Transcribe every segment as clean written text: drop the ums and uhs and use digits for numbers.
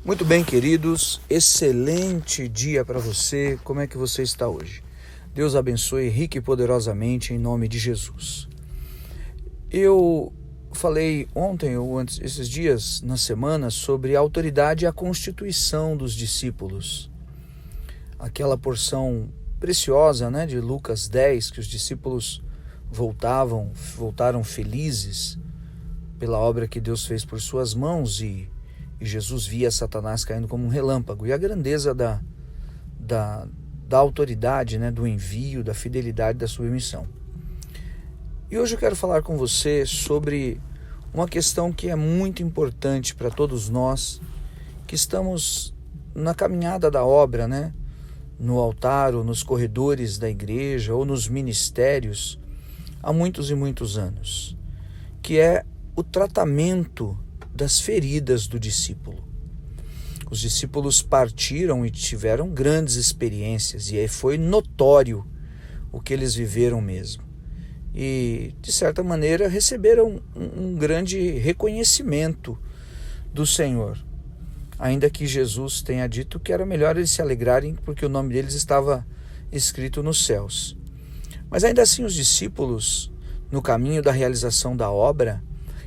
Muito bem, queridos, excelente dia para você. Como é que você está hoje? Deus abençoe rica e poderosamente em nome de Jesus. Eu falei ontem ou antes, esses dias na semana, sobre a autoridade e a constituição dos discípulos. Aquela porção preciosa, de Lucas 10, que os discípulos voltaram felizes pela obra que Deus fez por suas mãos e Jesus via Satanás caindo como um relâmpago. E a grandeza da autoridade, do envio, da fidelidade da sua missão. E hoje eu quero falar com você sobre uma questão que é muito importante para todos nós que estamos na caminhada da obra, no altar ou nos corredores da igreja ou nos ministérios há muitos e muitos anos, que é o tratamento das feridas do discípulo. Os discípulos partiram e tiveram grandes experiências, e aí foi notório o que eles viveram mesmo. E, de certa maneira, receberam um grande reconhecimento do Senhor, ainda que Jesus tenha dito que era melhor eles se alegrarem porque o nome deles estava escrito nos céus. Mas ainda assim os discípulos, no caminho da realização da obra,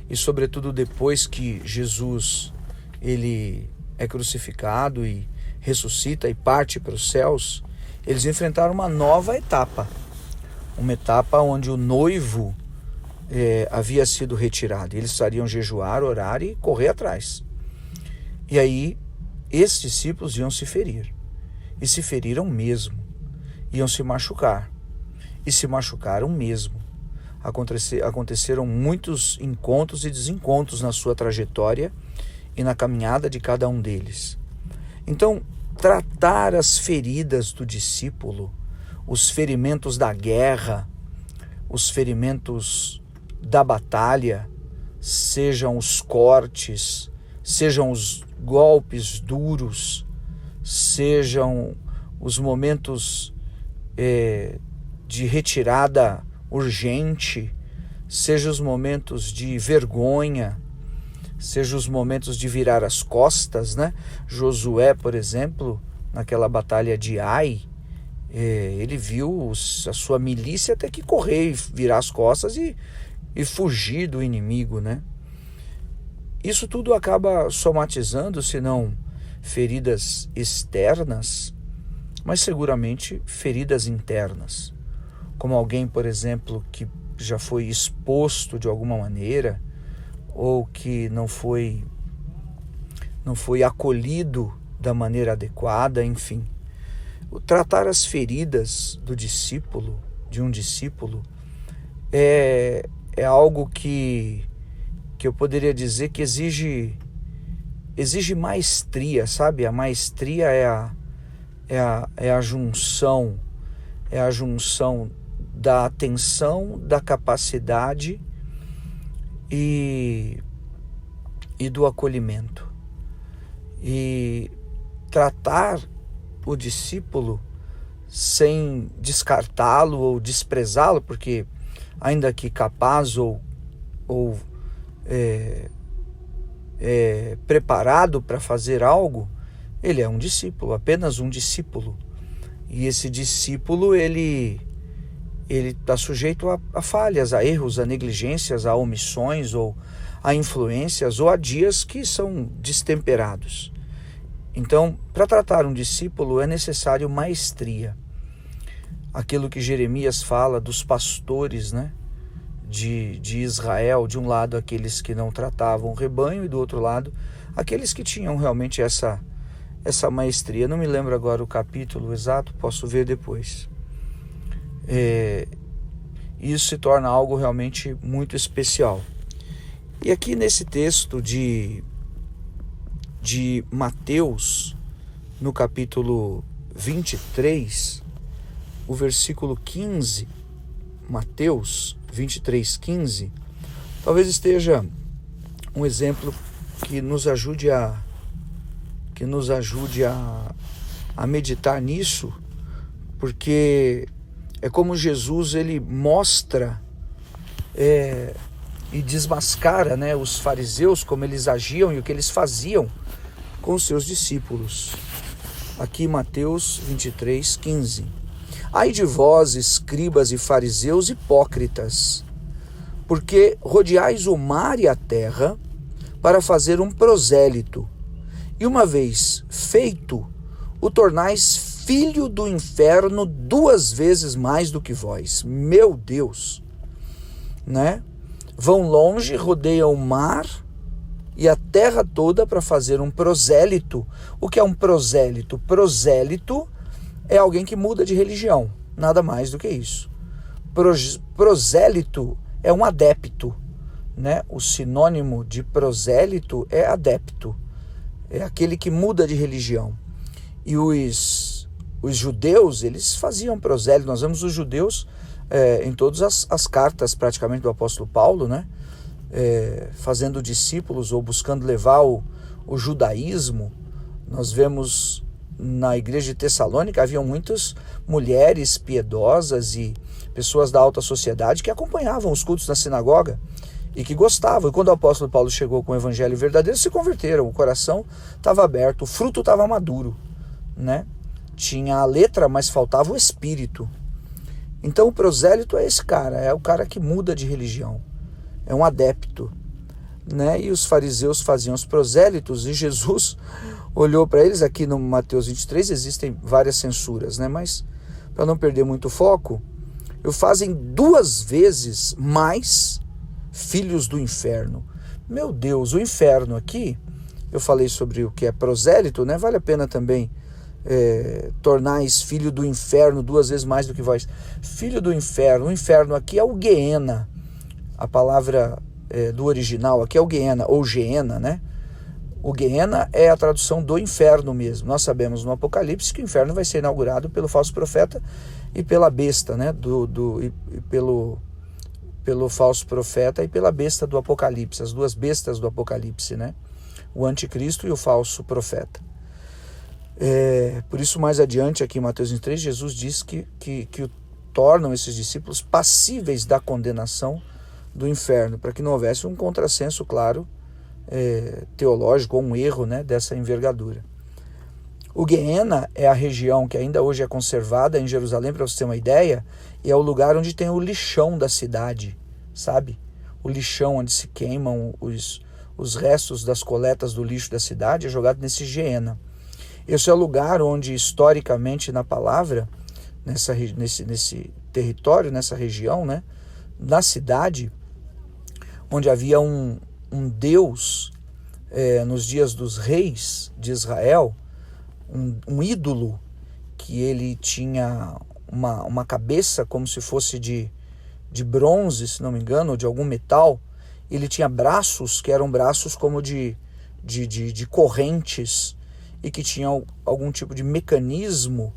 e sobretudo depois que Jesus ele é crucificado e ressuscita e parte para os céus, eles enfrentaram uma nova etapa. Uma etapa onde o noivo havia sido retirado. Eles precisariam jejuar, orar e correr atrás. E aí, esses discípulos iam se ferir. E se feriram mesmo. Iam se machucar. E se machucaram mesmo. Aconteceram muitos encontros e desencontros na sua trajetória e na caminhada de cada um deles. Então, tratar as feridas do discípulo, os ferimentos da guerra, os ferimentos da batalha, sejam os cortes, sejam os golpes duros, sejam os momentos de retirada urgente, seja os momentos de vergonha, seja os momentos de virar as costas, Josué, por exemplo, naquela batalha de Ai, ele viu a sua milícia ter que correr e virar as costas e fugir do inimigo, Isso tudo acaba somatizando, se não feridas externas, mas seguramente feridas internas. Como alguém, por exemplo, que já foi exposto de alguma maneira, ou que não foi acolhido da maneira adequada, enfim. Tratar as feridas de um discípulo, é algo que eu poderia dizer que exige maestria, sabe? A maestria é a junção da atenção, da capacidade e do acolhimento. E tratar o discípulo sem descartá-lo ou desprezá-lo, porque ainda que capaz ou preparado para fazer algo, ele é um discípulo, apenas um discípulo. E esse discípulo, ele está sujeito a falhas, a erros, a negligências, a omissões, ou a influências, ou a dias que são destemperados. Então, para tratar um discípulo é necessário maestria. Aquilo que Jeremias fala dos pastores, de Israel, de um lado aqueles que não tratavam o rebanho e do outro lado aqueles que tinham realmente essa maestria. Não me lembro agora o capítulo exato, posso ver depois. Isso se torna algo realmente muito especial. E aqui nesse texto de Mateus, no capítulo 23, o versículo 15, Mateus 23:15, talvez esteja um exemplo que nos ajude a meditar nisso, porque é como Jesus ele mostra e desmascara, os fariseus, como eles agiam e o que eles faziam com os seus discípulos. Aqui Mateus 23:15. Ai de vós, escribas e fariseus hipócritas, porque rodeais o mar e a terra para fazer um prosélito, e uma vez feito, o tornais filho do inferno 2 vezes mais do que vós. Meu Deus! Né? Vão longe, rodeiam o mar e a terra toda para fazer um prosélito. O que é um prosélito? Prosélito é alguém que muda de religião, nada mais do que isso. Prosélito é um adepto, né? O sinônimo de prosélito é adepto, é aquele que muda de religião. E os judeus, eles faziam prosélito. Nós vemos os judeus em todas as cartas praticamente do apóstolo Paulo, né? Fazendo discípulos ou buscando levar o judaísmo. Nós vemos na igreja de Tessalônica, haviam muitas mulheres piedosas e pessoas da alta sociedade que acompanhavam os cultos na sinagoga e que gostavam. E quando o apóstolo Paulo chegou com o evangelho verdadeiro, se converteram, o coração estava aberto, o fruto estava maduro, né? Tinha a letra, mas faltava o espírito. Então o prosélito é esse cara, é o cara que muda de religião, é um adepto, né? E os fariseus faziam os prosélitos, e Jesus olhou para eles. Aqui no Mateus 23 existem várias censuras, né? Mas para não perder muito foco, fazem 2 vezes mais filhos do inferno. Meu Deus, o inferno aqui, eu falei sobre o que é prosélito, né? Vale a pena também tornais filho do inferno 2 vezes mais do que vós. Filho do inferno, o inferno aqui é o Guiena. A palavra do original aqui é o Guiena, ou Geena, né? O Guiena é a tradução do inferno mesmo. Nós sabemos no Apocalipse que o inferno vai ser inaugurado pelo falso profeta e pela besta, né? Pelo falso profeta e pela besta do Apocalipse, as 2 bestas do Apocalipse, né? O anticristo e o falso profeta. Por isso, mais adiante, aqui em Mateus 23, Jesus diz que tornam esses discípulos passíveis da condenação do inferno, para que não houvesse um contrassenso claro teológico, ou um erro, né, dessa envergadura. O Guiena é a região que ainda hoje é conservada em Jerusalém, para você ter uma ideia, e é o lugar onde tem o lixão da cidade, sabe? O lixão onde se queimam os restos das coletas do lixo da cidade é jogado nesse Guiena. Esse é o lugar onde, historicamente, na palavra, nesse território, nessa região, né, na cidade, onde havia um Deus, nos dias dos reis de Israel, um ídolo, que ele tinha uma cabeça como se fosse de bronze, se não me engano, ou de algum metal. Ele tinha braços que eram braços como de correntes, e que tinham algum tipo de mecanismo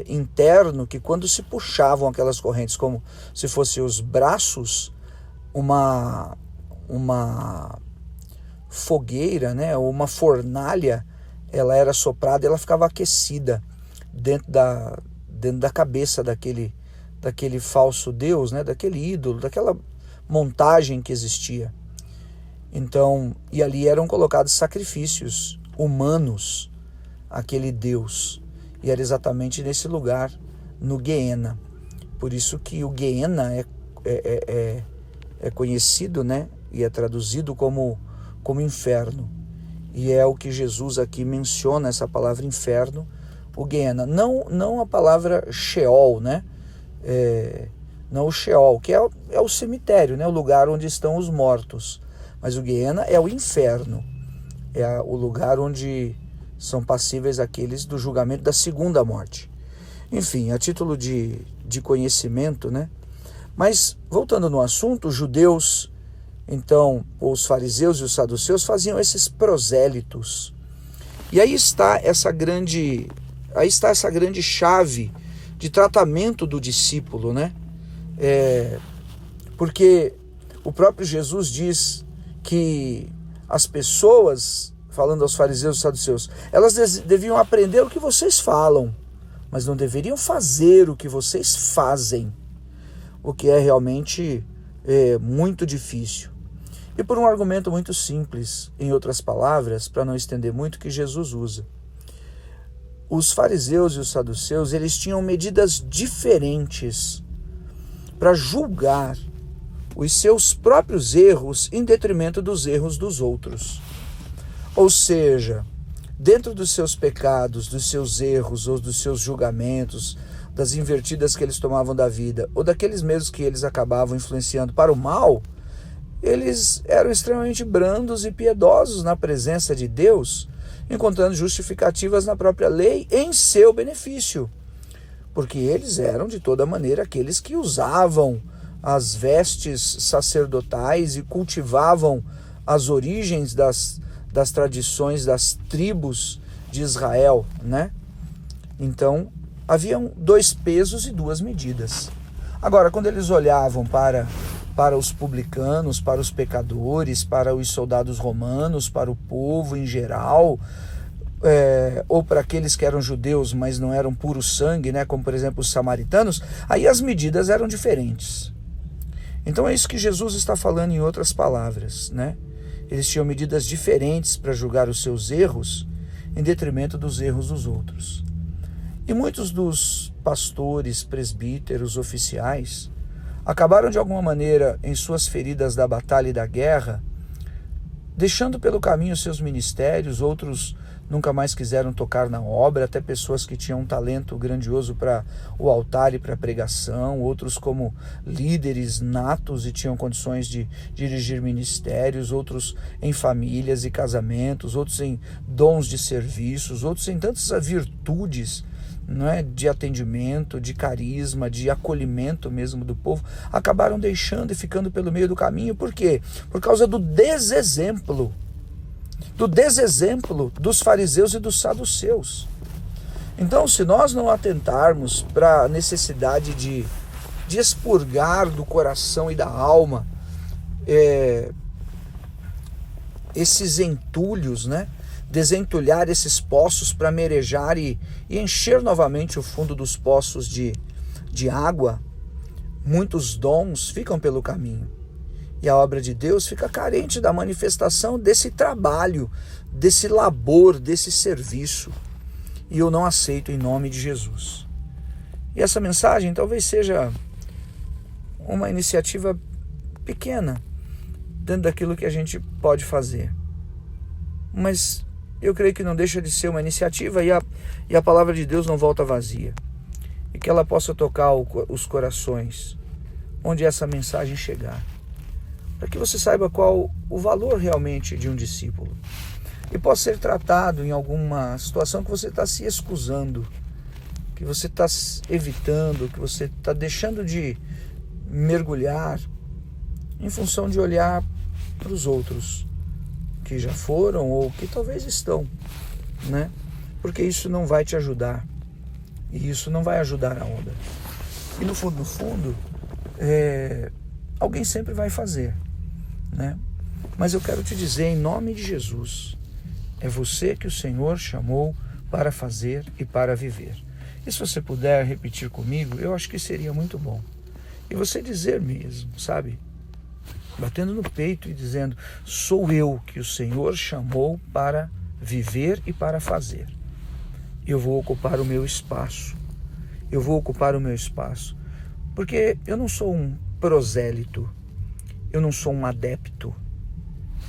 interno, que quando se puxavam aquelas correntes como se fossem os braços, uma fogueira, né, ou uma fornalha, ela era soprada e ela ficava aquecida dentro da cabeça daquele falso Deus, né, daquele ídolo, daquela montagem que existia. Então, e ali eram colocados sacrifícios humanos àquele Deus, e era exatamente nesse lugar, no Guiena. Por isso que o Guiena é conhecido, né, e é traduzido como inferno, e é o que Jesus aqui menciona, essa palavra inferno, o Guiena, não a palavra Sheol, né, não o Sheol, que é o cemitério, né, o lugar onde estão os mortos, mas o Guiena é o inferno, é o lugar onde são passíveis aqueles do julgamento da segunda morte. Enfim, a título de conhecimento, né? Mas, voltando no assunto, os judeus, então, os fariseus e os saduceus faziam esses prosélitos. E aí está essa grande chave de tratamento do discípulo, né? Porque o próprio Jesus diz que as pessoas, falando aos fariseus e saduceus, elas deviam aprender o que vocês falam, mas não deveriam fazer o que vocês fazem, o que é realmente muito difícil. E por um argumento muito simples, em outras palavras, para não estender muito, que Jesus usa. Os fariseus e os saduceus, eles tinham medidas diferentes para julgar os seus próprios erros em detrimento dos erros dos outros. Ou seja, dentro dos seus pecados, dos seus erros ou dos seus julgamentos, das invertidas que eles tomavam da vida, ou daqueles mesmos que eles acabavam influenciando para o mal, eles eram extremamente brandos e piedosos na presença de Deus, encontrando justificativas na própria lei em seu benefício, porque eles eram de toda maneira aqueles que usavam as vestes sacerdotais e cultivavam as origens das tradições das tribos de Israel, né? Então, haviam 2 pesos e 2 medidas. Agora, quando eles olhavam para os publicanos, para os pecadores, para os soldados romanos, para o povo em geral, ou para aqueles que eram judeus, mas não eram puro sangue, né, como por exemplo os samaritanos, aí as medidas eram diferentes. Então é isso que Jesus está falando em outras palavras, né? Eles tinham medidas diferentes para julgar os seus erros em detrimento dos erros dos outros. E muitos dos pastores, presbíteros, oficiais acabaram de alguma maneira em suas feridas da batalha e da guerra, deixando pelo caminho seus ministérios. Outros nunca mais quiseram tocar na obra, até pessoas que tinham um talento grandioso para o altar e para a pregação, outros como líderes natos e tinham condições de dirigir ministérios, outros em famílias e casamentos, outros em dons de serviços, outros em tantas virtudes, não é, de atendimento, de carisma, de acolhimento mesmo do povo, acabaram deixando e ficando pelo meio do caminho. Por quê? Por causa do desexemplo dos fariseus e dos saduceus. Então, se nós não atentarmos para a necessidade de expurgar do coração e da alma esses entulhos, né? Desentulhar esses poços para merejar e encher novamente o fundo dos poços de água, muitos dons ficam pelo caminho. E a obra de Deus fica carente da manifestação desse trabalho, desse labor, desse serviço. E eu não aceito em nome de Jesus. E essa mensagem talvez seja uma iniciativa pequena dentro daquilo que a gente pode fazer. Mas eu creio que não deixa de ser uma iniciativa e a palavra de Deus não volta vazia. E que ela possa tocar os corações onde essa mensagem chegar. Para que você saiba qual o valor realmente de um discípulo. E possa ser tratado em alguma situação que você está se excusando, que você está evitando, que você está deixando de mergulhar em função de olhar para os outros que já foram ou que talvez estão, né? Porque isso não vai te ajudar e isso não vai ajudar a obra. E no fundo, alguém sempre vai fazer, né? Mas eu quero te dizer em nome de Jesus, é você que o Senhor chamou para fazer e para viver. E se você puder repetir comigo, eu acho que seria muito bom. E você dizer mesmo, sabe? Batendo no peito e dizendo, sou eu que o Senhor chamou para viver e para fazer. Eu vou ocupar o meu espaço. Eu vou ocupar o meu espaço. Porque eu não sou um prosélito. Eu não sou um adepto.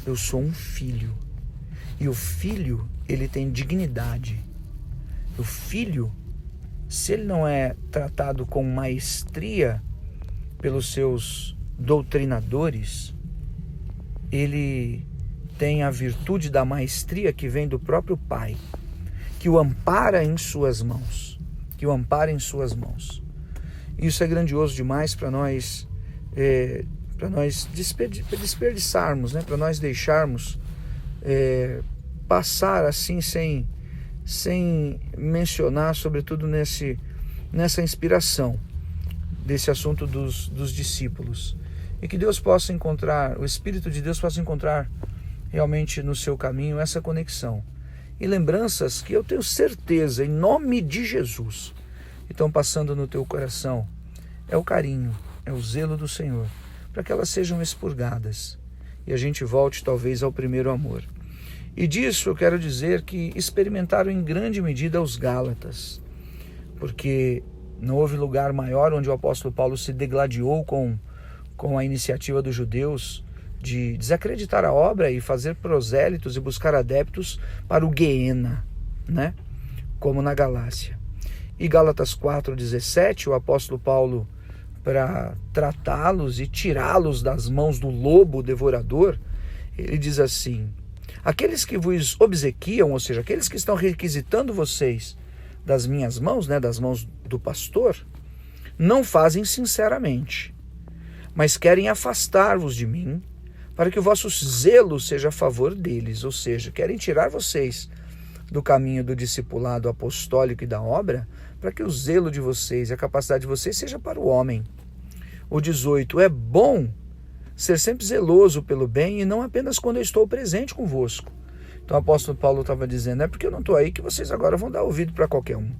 Eu sou um filho. E o filho, ele tem dignidade. O filho, se ele não é tratado com maestria pelos seus doutrinadores, ele tem a virtude da maestria que vem do próprio Pai, que o ampara em suas mãos, Isso é grandioso demais para nós desperdiçarmos, né? Para nós deixarmos passar assim sem mencionar, sobretudo nessa inspiração desse assunto dos discípulos. E que Deus possa encontrar, o Espírito de Deus possa encontrar realmente no seu caminho essa conexão. E lembranças que eu tenho certeza, em nome de Jesus, estão passando no teu coração. É o carinho, é o zelo do Senhor, para que elas sejam expurgadas. e a gente volte talvez ao primeiro amor. E disso eu quero dizer que experimentaram em grande medida os Gálatas, porque não houve lugar maior onde o apóstolo Paulo se degladiou com a iniciativa dos judeus de desacreditar a obra e fazer prosélitos e buscar adeptos para o Guiena, né? Como na Galácia. E Gálatas 4,17, o apóstolo Paulo, para tratá-los e tirá-los das mãos do lobo devorador, ele diz assim: aqueles que vos obsequiam, ou seja, aqueles que estão requisitando vocês das minhas mãos, né, das mãos do pastor, não fazem sinceramente, mas querem afastar-vos de mim, para que o vosso zelo seja a favor deles, ou seja, querem tirar vocês do caminho do discipulado apostólico e da obra, para que o zelo de vocês e a capacidade de vocês seja para o homem. O 18, é bom ser sempre zeloso pelo bem e não apenas quando eu estou presente convosco. Então o apóstolo Paulo estava dizendo, é porque eu não estou aí que vocês agora vão dar ouvido para qualquer um.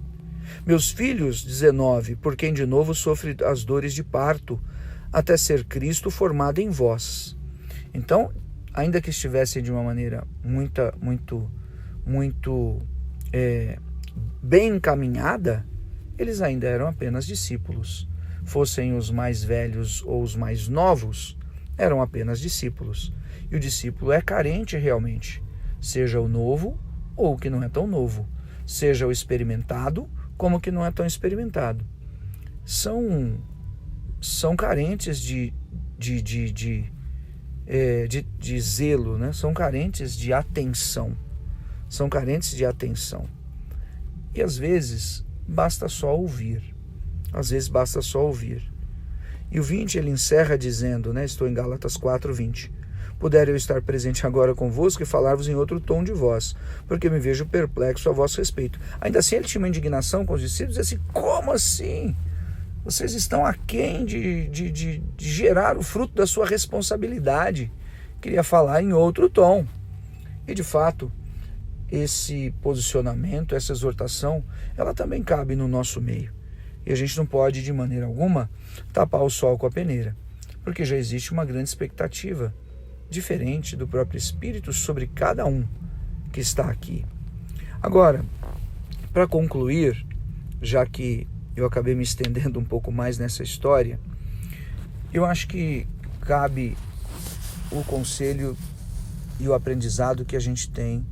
Meus filhos, 19, por quem de novo sofre as dores de parto, até ser Cristo formado em vós. Então, ainda que estivessem de uma maneira muito bem encaminhada, eles ainda eram apenas discípulos. Fossem os mais velhos ou os mais novos, eram apenas discípulos. E o discípulo é carente realmente, seja o novo ou o que não é tão novo, seja o experimentado como o que não é tão experimentado. São carentes de zelo, né? São carentes de atenção. São carentes de atenção. E às vezes basta só ouvir. Às vezes basta só ouvir. E o 20 ele encerra dizendo, né? Estou em Gálatas 4:20. Puder eu estar presente agora convosco e falar-vos em outro tom de voz, porque me vejo perplexo a vosso respeito. Ainda assim ele tinha uma indignação com os discípulos, assim, como assim? Vocês estão aquém de gerar o fruto da sua responsabilidade. Queria falar em outro tom. E de fato, esse posicionamento, essa exortação, ela também cabe no nosso meio. E a gente não pode, de maneira alguma, tapar o sol com a peneira, porque já existe uma grande expectativa diferente do próprio Espírito sobre cada um que está aqui. Agora, para concluir, já que eu acabei me estendendo um pouco mais nessa história, eu acho que cabe o conselho e o aprendizado que a gente tem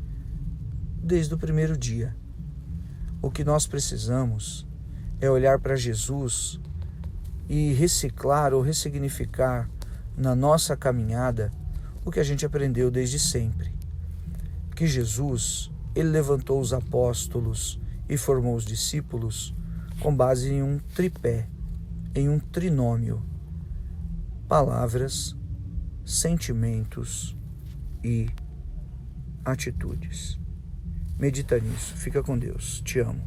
desde o primeiro dia. O que nós precisamos é olhar para Jesus e reciclar ou ressignificar na nossa caminhada o que a gente aprendeu desde sempre. Que Jesus, ele levantou os apóstolos e formou os discípulos com base em um tripé, em um trinômio: palavras, sentimentos e atitudes. Medita nisso. Fica com Deus. Te amo.